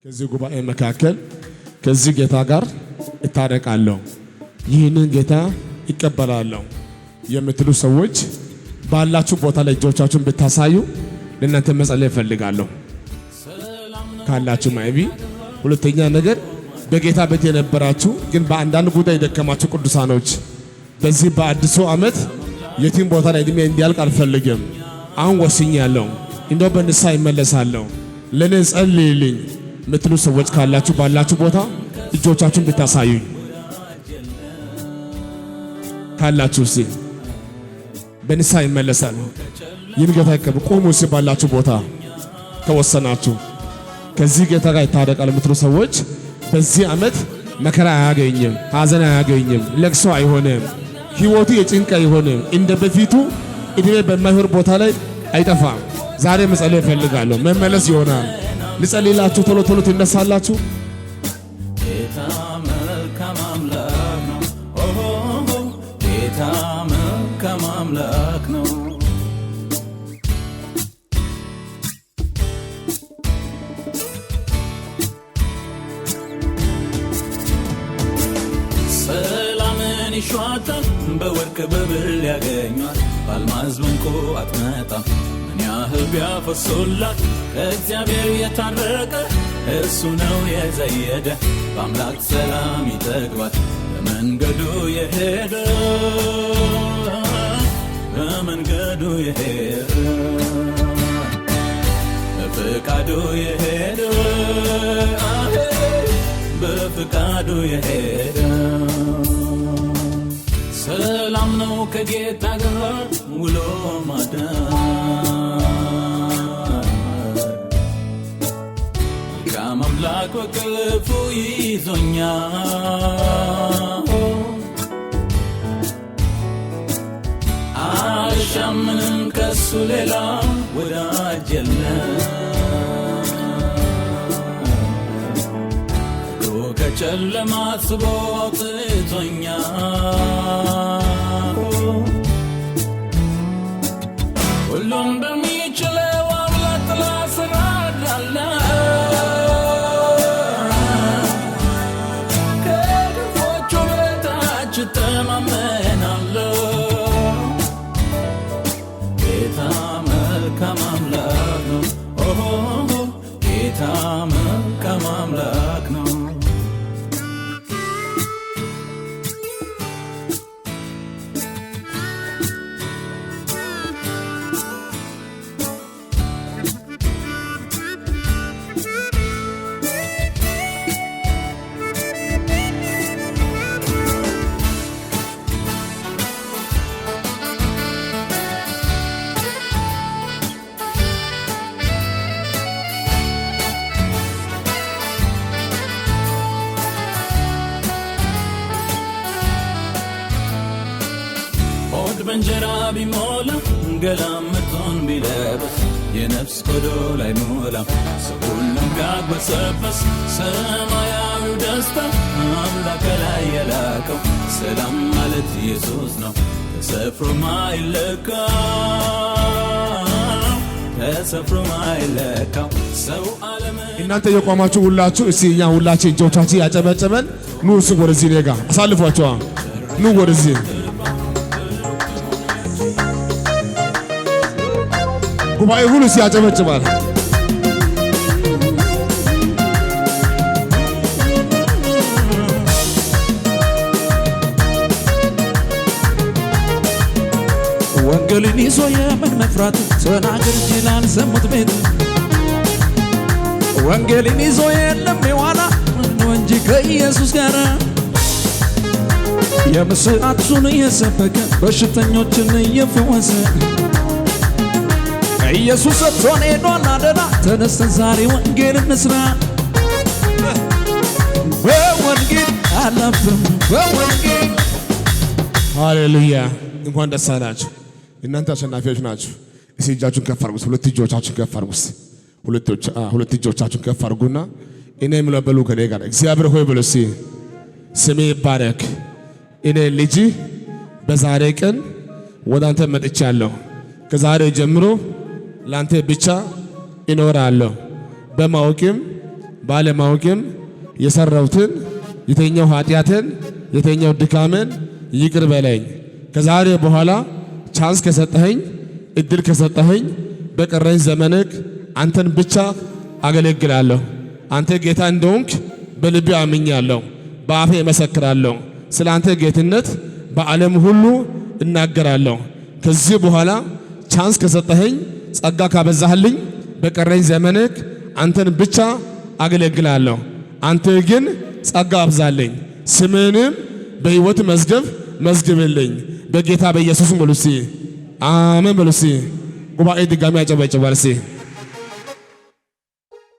ከዚህ ጉባኤ መካከል ከዚህ ጌታ ጋር እታረቃለሁ፣ ይህንን ጌታ ይቀበላለሁ የምትሉ ሰዎች ባላችሁ ቦታ ላይ እጆቻችሁን ብታሳዩ ለእናንተ መጸለይ እፈልጋለሁ ካላችሁ ማይቢ። ሁለተኛ ነገር በጌታ ቤት የነበራችሁ ግን በአንዳንድ ጉዳይ የደከማችሁ ቅዱሳኖች በዚህ በአዲሱ ዓመት የትም ቦታ ላይ እድሜ እንዲያልቅ አልፈልግም። አሁን ወስኛለሁ፣ እንደው በንስሐ ይመለሳለሁ፣ ለኔ ጸልይልኝ ምትሉ ሰዎች ካላችሁ ባላችሁ ቦታ እጆቻችሁን ብታሳዩኝ ካላችሁ ሲ በንስሐ ይመለሳል ይህን ጌታ ይቀበል። ቆሙ ሲ ባላችሁ ቦታ ከወሰናችሁ ከዚህ ጌታ ጋር ይታረቃል ምትሉ ሰዎች በዚህ ዓመት መከራ አያገኝም፣ ሐዘን አያገኝም፣ ለቅሶ አይሆንም፣ ህይወቱ የጭንቅ አይሆንም፣ እንደ በፊቱ እድሜ በማይሆን ቦታ ላይ አይጠፋም። ዛሬ መጸለይ እፈልጋለሁ፣ መመለስ ይሆናል። ልጸልይላችሁ ቶሎ ቶሎ ትነሳላችሁ። ጌታ መልካም አምላክ ነው። ጌታ መልካም አምላክ ነው። ሰላምን ይሿታል፣ በወርቅ በብር ያገኟል፣ በአልማዝ በዕንቁ አትመጣም። ምን ያህል ቢያፈሱላት ከእግዚአብሔር የታረቀ እርሱ ነው የዘየደ፣ በአምላክ ሰላም ይጠግባል። በመንገዱ የሄደ በመንገዱ የሄደ በፍቃዱ የሄደ በፍቃዱ የሄደ ሰላም ነው ከጌታ ጋር ውሎ ማደር። መልካም አምላክ በክፉ ይዞኛል፣ አልሻም ምንም ከሱ ሌላ ወዳጅ የለም። ከጨለማ ስቦ አውጥቶኛል፣ ሁሉን በሚችለው አምላክ ጥላ ስር አድራለሁ። ከክንፎቹ በታች እተማመናለሁ። ጌታ መልካም አምላክ ነው። ጌታ መልካም አምላክ ነው። በእንጀራ ቢሞላ ገላምጦን ቢለበስ የነፍስ ጎዶሎ አይሞላም። ሰው ሁሉም ቢያግበሰበስ ሰማያዊው ደስታ አምላክ ላይ የላከው ሰላም ማለት ኢየሱስ ነው። ተሰፍሮ ማይለካው ተሰፍሮ ማይለካው ሰው ዓለም። እናንተ የቆማችሁ ሁላችሁ እስቲ እኛ ሁላችን እጆቻችን ያጨበጨበን ኑ እሱ ወደዚህ ኔጋ አሳልፏቸዋ ኑ ወደዚህ ጉባኤ ሁሉ ሲያጨበጭባል። ወንጌልን ይዞ የምን መፍራት ተናገር እንጂ ላልሰሙት ቤት ወንጌልን ይዞ የለም የዋላ ነው እንጂ ከኢየሱስ ጋር የምስራቹን እየሰበከ በሽተኞችን እየፈወሰ ኢየሱስ ሰጥቶን ሄዷል አደራ። ተነስተን ዛሬ ወንጌል እንስራ። በወንጌል አላፍርም በወንጌል። ሃሌሉያ! እንኳን ደስ አላችሁ። እናንተ አሸናፊዎች ናችሁ። እስቲ እጃችሁን ከፍ አድርጉ። ሁለት እጆቻችሁን ከፍ አድርጉ። ሁለት እጆቻችሁን ከፍ አድርጉና እኔ የምለው በሉ ከኔ ጋር እግዚአብሔር ሆይ በሉ እስቲ ስሜ ይባረክ። እኔ ልጅ በዛሬ ቀን ወደ አንተ መጥቻለሁ። ከዛሬ ጀምሮ ላንተ ብቻ እኖራለሁ። በማወቅም ባለማወቅም የሰራሁትን የተኛው ኃጢአትን የተኛው ድካምን ይቅር በለኝ። ከዛሬ በኋላ ቻንስ ከሰጠኸኝ እድል ከሰጠኸኝ በቀረኝ ዘመንክ አንተን ብቻ አገለግላለሁ። አንተ ጌታ እንደሆንክ በልቤ አምኛለሁ፣ በአፌ እመሰክራለሁ። ስለ አንተ ጌትነት በዓለም ሁሉ እናገራለሁ። ከዚህ በኋላ ቻንስ ከሰጠኸኝ ጸጋ ካበዛህልኝ በቀረኝ ዘመንክ አንተን ብቻ አገለግላለሁ። አንተ ግን ጸጋ አብዛልኝ፣ ስምህንም በሕይወት መዝገብ መዝግብልኝ። በጌታ በኢየሱስ ሙሉሲ አሜን። ሙሉሲ ጉባኤ ድጋሚ ያጨበጭባል።